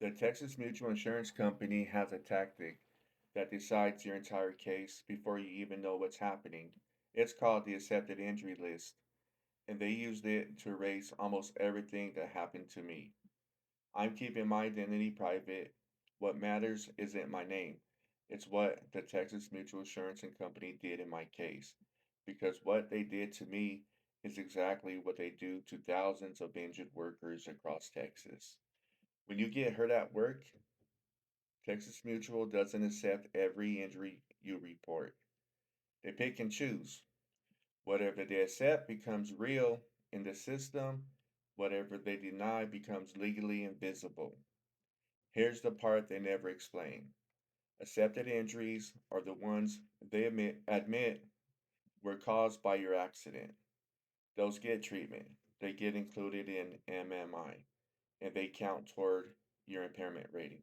The Texas Mutual Insurance Company has a tactic that decides your entire case before you even know what's happening. It's called the accepted injury list, and they used it to erase almost everything that happened to me. I'm keeping my identity private. What matters isn't my name, it's what the Texas Mutual Insurance and Company did in my case. Because what they did to me is exactly what they do to thousands of injured workers across Texas. When you get hurt at work, Texas Mutual doesn't accept every injury you report. They pick and choose. Whatever they accept becomes real in the system, whatever they deny becomes legally invisible. Here's the part they never explain. Accepted injuries are the ones they admit were caused by your accident. Those get treatment. They get included in MMI and they count toward your impairment rating.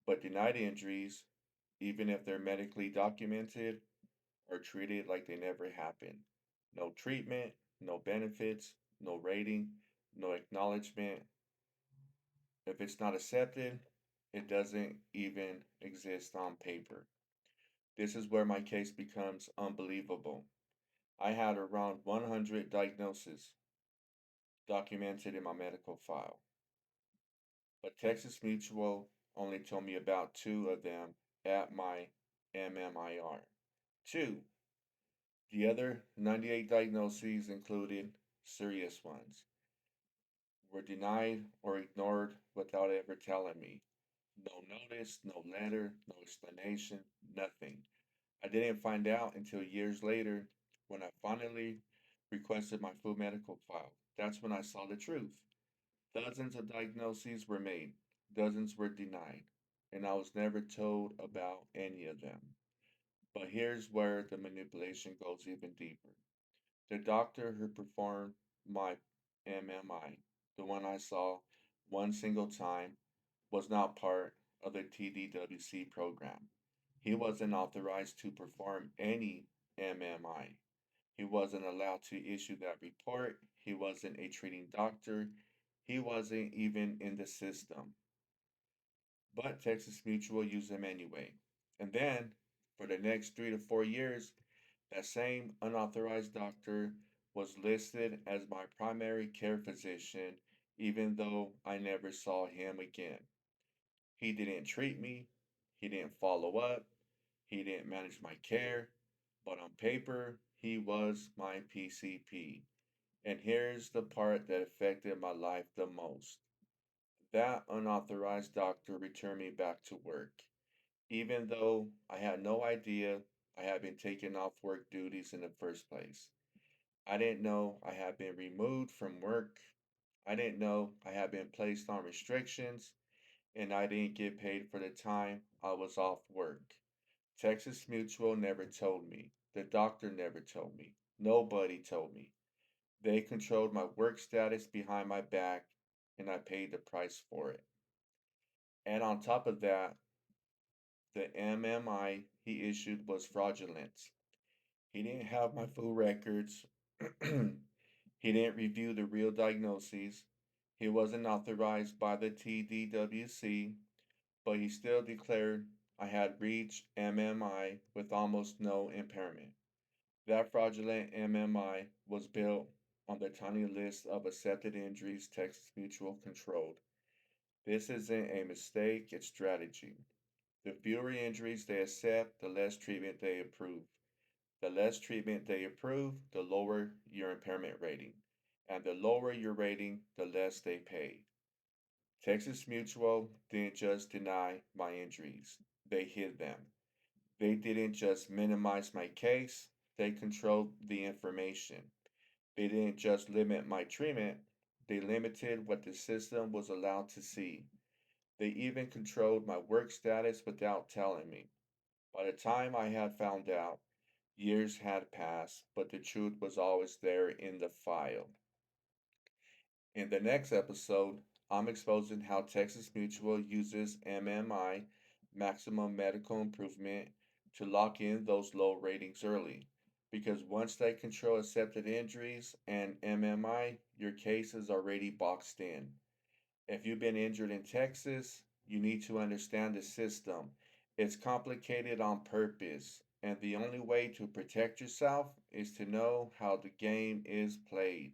But denied injuries, even if they're medically documented, are treated like they never happened. No treatment, no benefits, no rating, no acknowledgement. If it's not accepted, it doesn't even exist on paper. This is where my case becomes unbelievable. I had around 100 diagnoses documented in my medical file, but Texas Mutual only told me about two of them at my MMIR. Two. The other 98 diagnoses included serious ones, were denied or ignored without ever telling me. No notice, no letter, no explanation, nothing. I didn't find out until years later when I finally requested my full medical file. That's when I saw the truth. Dozens of diagnoses were made, dozens were denied, and I was never told about any of them. But here's where the manipulation goes even deeper. The doctor who performed my MMI, the one I saw one single time, was not part of the TDWC program. He wasn't authorized to perform any MMI. He wasn't allowed to issue that report. He wasn't a treating doctor. He wasn't even in the system. But Texas Mutual used him anyway. And then, for the next 3 to 4 years, that same unauthorized doctor was listed as my primary care physician, even though I never saw him again. He didn't treat me, he didn't follow up, he didn't manage my care, but on paper, he was my PCP. And here's the part that affected my life the most. That unauthorized doctor returned me back to work, even though I had no idea I had been taken off work duties in the first place. I didn't know I had been removed from work. I didn't know I had been placed on restrictions, and I didn't get paid for the time I was off work. Texas Mutual never told me. The doctor never told me. Nobody told me. They controlled my work status behind my back, and I paid the price for it. And on top of that, the MMI he issued was fraudulent. He didn't have my full records. He didn't review the real diagnoses. He wasn't authorized by the TDWC, but he still declared I had reached MMI with almost no impairment. That fraudulent MMI was built on the tiny list of accepted injuries Texas Mutual controlled. This isn't a mistake, it's strategy. The fewer injuries they accept, the less treatment they approve. The less treatment they approve, the lower your impairment rating. And the lower your rating, the less they pay. Texas Mutual didn't just deny my injuries, they hid them. They didn't just minimize my case, they controlled the information. They didn't just limit my treatment, they limited what the system was allowed to see. They even controlled my work status without telling me. By the time I had found out, years had passed, but the truth was always there in the file. In the next episode, I'm exposing how Texas Mutual uses MMI, maximum medical improvement, to lock in those low ratings early. Because once they control accepted injuries and MMI, your case is already boxed in. If you've been injured in Texas, You need to understand the system. It's complicated on purpose, and the only way to protect yourself is to know how the game is played.